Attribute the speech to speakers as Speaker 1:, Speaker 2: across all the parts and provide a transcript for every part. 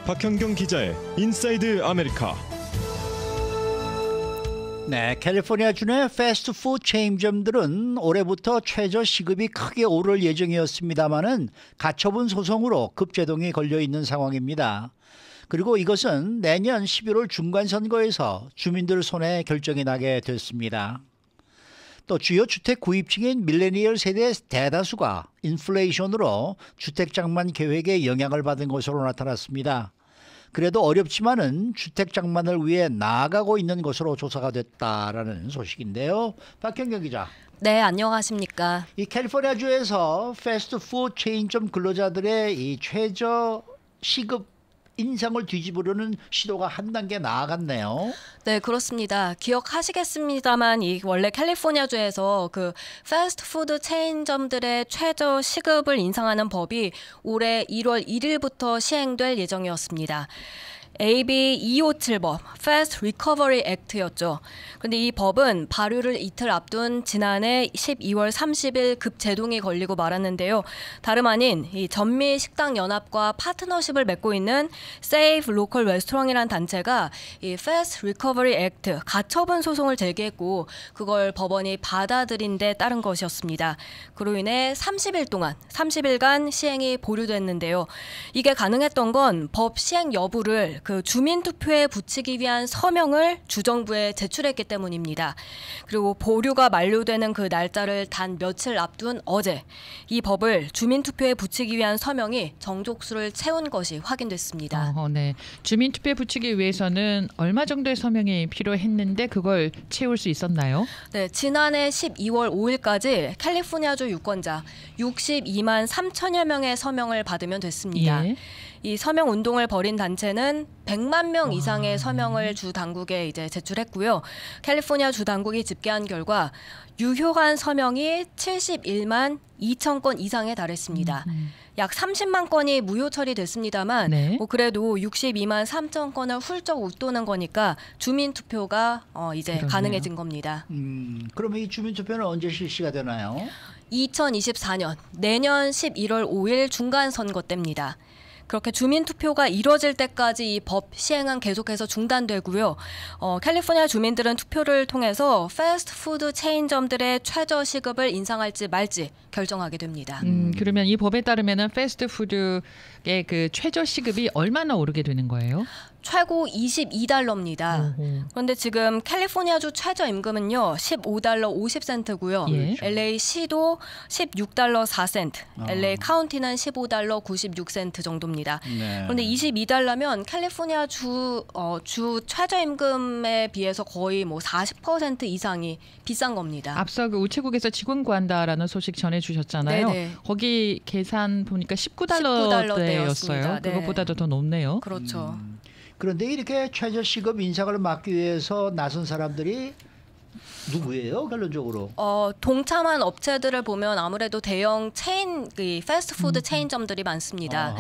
Speaker 1: 박현경 기자의 인사이드 아메리카.
Speaker 2: 네, 캘리포니아주 내 패스트푸드 체인점들은 올해부터 최저 시급이 크게 오를 예정이었습니다마는 가처분 소송으로 급제동이 걸려 있는 상황입니다. 그리고 이것은 내년 11월 중간선거에서 주민들 손에 결정이 나게 됐습니다. 또 주요 주택 구입층인 밀레니얼 세대의 대다수가 인플레이션으로 주택 장만 계획에 영향을 받은 것으로 나타났습니다. 그래도 어렵지만은 주택 장만을 위해 나아가고 있는 것으로 조사가 됐다라는 소식인데요. 박현경 기자.
Speaker 3: 네, 안녕하십니까.
Speaker 2: 이 캘리포니아주에서 패스트푸드 체인점 근로자들의 이 최저 시급 인상을 뒤집으려는 시도가 한 단계 나아갔네요.
Speaker 3: 네, 그렇습니다. 기억하시겠습니다만 원래 캘리포니아주에서 그 패스트푸드 체인점들의 최저 시급을 인상하는 법이 올해 1월 1일부터 시행될 예정이었습니다. AB 257법, Fast Recovery Act였죠. 그런데 이 법은 발효를 이틀 앞둔 지난해 12월 30일 급제동이 걸리고 말았는데요. 다름 아닌 이 전미식당연합과 파트너십을 맺고 있는 Save Local Restaurant이라는 단체가 이 Fast Recovery Act 가처분 소송을 제기했고 그걸 법원이 받아들인 데 따른 것이었습니다. 그로 인해 30일간 시행이 보류됐는데요. 이게 가능했던 건 법 시행 여부를 그 주민투표에 붙이기 위한 서명을 주정부에 제출했기 때문입니다. 그리고 보류가 만료되는 그 날짜를 단 며칠 앞둔 어제 이 법을 주민투표에 붙이기 위한 서명이 정족수를 채운 것이 확인됐습니다.
Speaker 4: 네. 주민투표에 붙이기 위해서는 얼마 정도의 서명이 필요했는데 그걸 채울 수 있었나요?
Speaker 3: 네, 지난해 12월 5일까지 캘리포니아주 유권자 62만 3천여 명의 서명을 받으면 됐습니다.
Speaker 4: 예.
Speaker 3: 이 서명 운동을 벌인 단체는 100만 명 이상의 서명을 주 당국에 이제 제출했고요. 캘리포니아 주 당국이 집계한 결과 유효한 서명이 71만 2천 건 이상에 달했습니다. 약 30만 건이 무효 처리됐습니다만
Speaker 4: 네.
Speaker 3: 그래도 62만 3천 건을 훌쩍 웃도는 거니까 주민투표가 이제
Speaker 4: 그러네요.
Speaker 3: 가능해진 겁니다.
Speaker 2: 그러면 이 주민투표는 언제 실시가 되나요?
Speaker 3: 2024년 내년 11월 5일 중간선거 때입니다. 그렇게 주민투표가 이뤄질 때까지 이 법 시행은 계속해서 중단되고요. 캘리포니아 주민들은 투표를 통해서 패스트푸드 체인점들의 최저 시급을 인상할지 말지 결정하게 됩니다.
Speaker 4: 그러면 이 법에 따르면은 패스트푸드의 그 최저 시급이 얼마나 오르게 되는 거예요?
Speaker 3: 최고 22달러입니다. 그런데 지금 캘리포니아주 최저임금은요 15달러 50센트고요.
Speaker 4: 예.
Speaker 3: LA시도 16달러 4센트, LA 카운티는 15달러 96센트 정도입니다.
Speaker 2: 네.
Speaker 3: 그런데 22달러면 캘리포니아 주 최저임금에 비해서 거의 뭐 40% 이상이 비싼 겁니다.
Speaker 4: 앞서 그 우체국에서 직원 구한다라는 소식 전해주셨잖아요.
Speaker 3: 네네.
Speaker 4: 거기 계산 보니까 19달러대였어요.
Speaker 3: 19달러대였습니다. 네.
Speaker 4: 그것보다도 더 높네요.
Speaker 3: 그렇죠.
Speaker 2: 그런데 이렇게 최저 시급 인상을 막기 위해서 나선 사람들이 누구예요, 결론적으로?
Speaker 3: 동참한 업체들을 보면 아무래도 대형 체인, 패스트푸드 체인점들이 많습니다.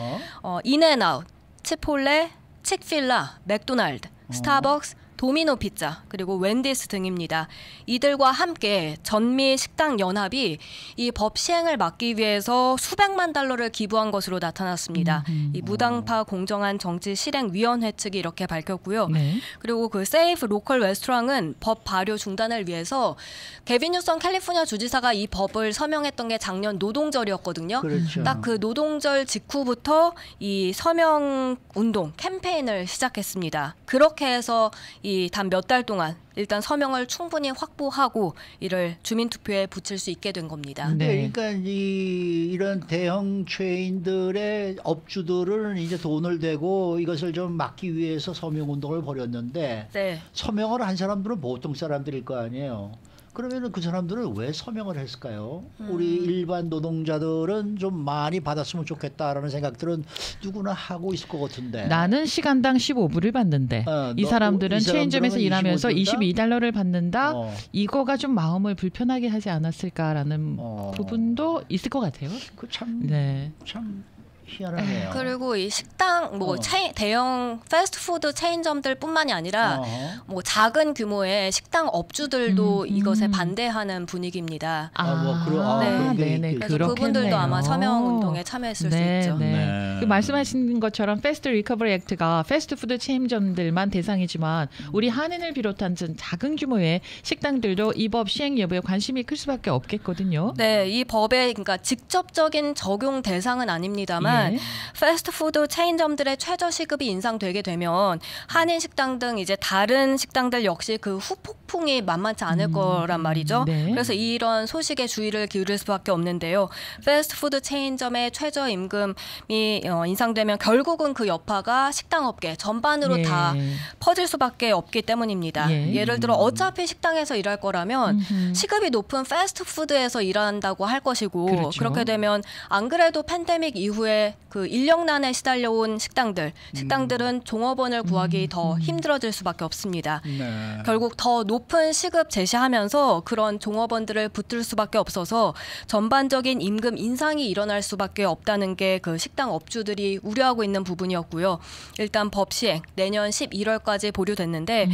Speaker 3: 인앤아웃, 치폴레, 칙필라, 맥도날드, 스타벅스, 도미노 피자, 그리고 웬디스 등입니다. 이들과 함께 전미식당연합이 이 법 시행을 막기 위해서 수백만 달러를 기부한 것으로 나타났습니다. 이 무당파 공정한 정치 실행위원회 측이 이렇게 밝혔고요.
Speaker 4: 네.
Speaker 3: 그리고 그 세이프 로컬 레스토랑은 법 발효 중단을 위해서 게빈 뉴섬 캘리포니아 주지사가 이 법을 서명했던 게 작년 노동절이었거든요.
Speaker 2: 그렇죠.
Speaker 3: 딱 그 노동절 직후부터 이 서명 운동 캠페인을 시작했습니다. 그렇게 해서 이 단 몇 달 동안 일단 서명을 충분히 확보하고 이를 주민투표에 붙일 수 있게 된 겁니다.
Speaker 4: 네.
Speaker 2: 그러니까 이런 대형 체인들의 업주들은 이제 돈을 대고 이것을 좀 막기 위해서 서명 운동을 벌였는데
Speaker 3: 네.
Speaker 2: 서명을 한 사람들은 보통 사람들일 거 아니에요. 그러면은 그 사람들은 왜 서명을 했을까요? 우리 일반 노동자들은 좀 많이 받았으면 좋겠다라는 생각들은 누구나 하고 있을 것 같은데.
Speaker 4: 나는 시간당 15불을 받는데 이 사람들은 체인점에서 일하면서 22달러를 받는다. 이거가 좀 마음을 불편하게 하지 않았을까라는 부분도 있을 것 같아요.
Speaker 2: 그 참
Speaker 4: 네.
Speaker 2: 희한하네요.
Speaker 3: 그리고 이 식당 뭐 대형 패스트푸드 체인점들뿐만이 아니라 뭐 작은 규모의 식당 업주들도 이것에 반대하는 분위기입니다.
Speaker 4: 네네.
Speaker 3: 그래서 그분들도 아마 서명 운동에 참여했을 수 있죠.
Speaker 4: 그 말씀하신 것처럼 패스트 리커버리 액트가 패스트푸드 체인점들만 대상이지만 우리 한인을 비롯한 작은 규모의 식당들도 이 법 시행 여부에 관심이 클 수밖에 없겠거든요.
Speaker 3: 네, 이 법의 그러니까 직접적인 적용 대상은 아닙니다만 패스트푸드 체인점들의 최저 시급이 인상되게 되면 한인 식당 등 이제 다른 식당들 역시 그 후폭풍이 만만치 않을 거란 말이죠. 그래서 이런 소식에 주의를 기울일 수밖에 없는데요. 패스트푸드 체인점의 최저 임금이 인상되면 결국은 그 여파가 식당업계 전반으로 다 퍼질 수밖에 없기 때문입니다. 예를 들어 어차피 식당에서 일할 거라면 시급이 높은 패스트푸드에서 일한다고 할 것이고 그렇게 되면 안 그래도 팬데믹 이후에 그 인력난에 시달려온 식당들은 종업원을 구하기 더 힘들어질 수밖에 없습니다. 결국 더 높은 시급 제시하면서 그런 종업원들을 붙들 수밖에 없어서 전반적인 임금 인상이 일어날 수밖에 없다는 게 그 식당 업주들이 우려하고 있는 부분이었고요. 일단 법 시행 내년 11월까지 보류됐는데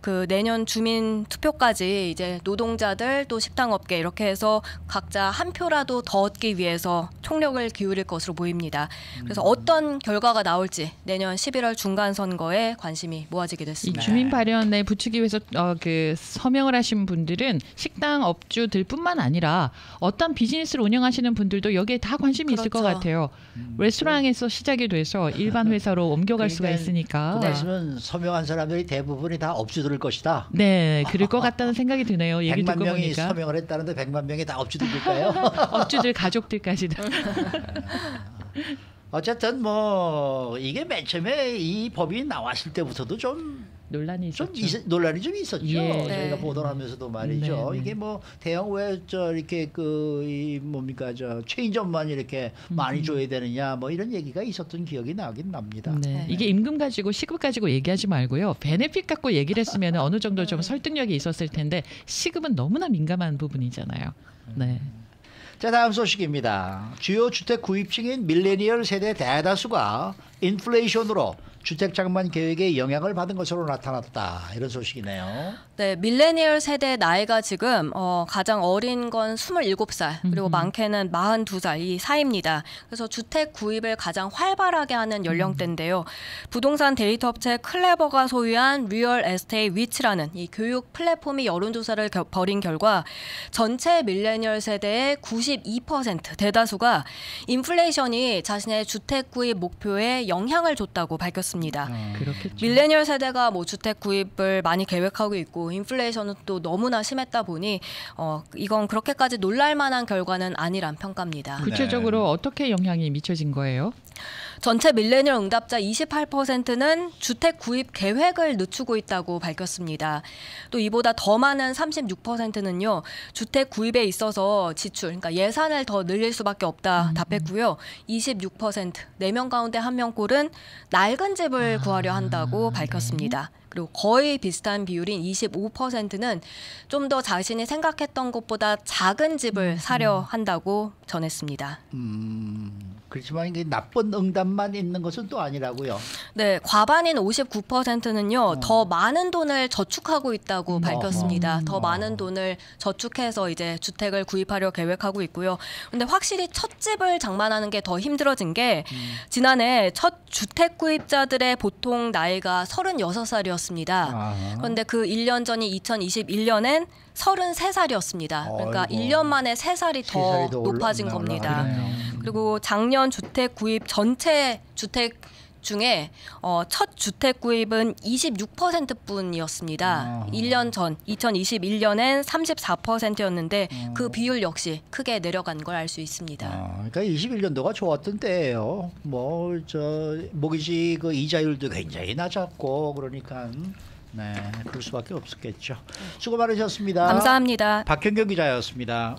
Speaker 3: 그 내년 주민 투표까지 이제 노동자들 또 식당업계 이렇게 해서 각자 한 표라도 더 얻기 위해서 총력을 기울일 것으로 보입니다. 그래서 어떤 결과가 나올지 내년 11월 중간 선거에 관심이 모아지게 됐습니다.
Speaker 4: 이 주민 발언에 붙이기 위해서 그 서명을 하신 분들은 식당 업주들뿐만 아니라 어떤 비즈니스를 운영하시는 분들도 여기에 다 관심이 있을 것 같아요. 레스토랑에서 시작이 돼서 일반 회사로 옮겨갈 수가 있으니까.
Speaker 2: 그 말씀은 서명한 사람들이 대부분이 다 업주들일 것이다.
Speaker 4: 네, 그럴 것 같다는 생각이 드네요. 얘기 듣고
Speaker 2: 100만 명이
Speaker 4: 보니까.
Speaker 2: 서명을 했다는데 100만 명이 다 업주들일까요?
Speaker 4: 업주들 가족들까지도.
Speaker 2: 어쨌든 뭐 이게 맨 처음에 이 법이 나왔을 때부터도 좀
Speaker 4: 논란이 있었죠.
Speaker 2: 논란이 좀 있었죠. 저희가
Speaker 3: 네.
Speaker 2: 보도를 하면서도 말이죠. 이게 뭐 대형 왜 이렇게 체인점만 이렇게 많이 줘야 되느냐 뭐 이런 얘기가 있었던 기억이 나긴 납니다.
Speaker 4: 이게 임금 가지고 시급 가지고 얘기하지 말고요. 베네핏 갖고 얘기를 했으면 어느 정도 좀 설득력이 있었을 텐데 시급은 너무나 민감한 부분이잖아요. 네.
Speaker 2: 자, 다음 소식입니다. 주요 주택 구입층인 밀레니얼 세대 대다수가 인플레이션으로 주택 장만 계획에 영향을 받은 것으로 나타났다. 이런 소식이네요.
Speaker 3: 네, 밀레니얼 세대 나이가 지금 가장 어린 건 27살, 그리고 많게는 42살 이 사이입니다. 그래서 주택 구입을 가장 활발하게 하는 연령대인데요. 부동산 데이터 업체 클레버가 소유한 리얼 에스테이트 위치라는 이 교육 플랫폼이 여론조사를 벌인 결과 전체 밀레니얼 세대의 92% 대다수가 인플레이션이 자신의 주택 구입 목표에 영향을 줬다고 밝혔습니다.
Speaker 4: 그렇겠죠.
Speaker 3: 밀레니얼 세대가 뭐 주택 구입을 많이 계획하고 있고 인플레이션은 또 너무나 심했다 보니 이건 그렇게까지 놀랄만한 결과는 아니란 평가입니다.
Speaker 4: 구체적으로 어떻게 영향이 미쳐진 거예요?
Speaker 3: 전체 밀레니얼 응답자 28%는 주택 구입 계획을 늦추고 있다고 밝혔습니다. 또 이보다 더 많은 36%는요. 주택 구입에 있어서 지출, 그러니까 예산을 더 늘릴 수밖에 없다 답했고요. 26%, 4명 가운데 1명꼴은 낡은 집을 구하려 한다고 밝혔습니다. 그리고 거의 비슷한 비율인 25%는 좀 더 자신이 생각했던 것보다 작은 집을 사려 한다고 전했습니다.
Speaker 2: 그렇지만 이게 나쁜 응답만 있는 것은 또 아니라고요.
Speaker 3: 네, 과반인 59%는요. 더 많은 돈을 저축하고 있다고 밝혔습니다. 더 많은 돈을 저축해서 이제 주택을 구입하려 계획하고 있고요. 근데 확실히 첫 집을 장만하는 게 더 힘들어진 게 지난해 첫 주택 구입자들의 보통 나이가 36살이었습니다. 그런데 그 1년 전인 2021년엔 33살이었습니다. 그러니까 1년 만에 3살이 더 높아진 겁니다. 그리고 작년 주택 구입 전체 주택 중에 첫 주택 구입은 26%뿐이었습니다. 1년 전 2021년엔 34%였는데 그 비율 역시 크게 내려간 걸 알 수 있습니다.
Speaker 2: 그러니까 21년도가 좋았던 때예요. 모기지 그 이자율도 굉장히 낮았고 그러니까 그럴 수밖에 없었겠죠. 수고 많으셨습니다.
Speaker 3: 감사합니다.
Speaker 2: 박현경 기자였습니다.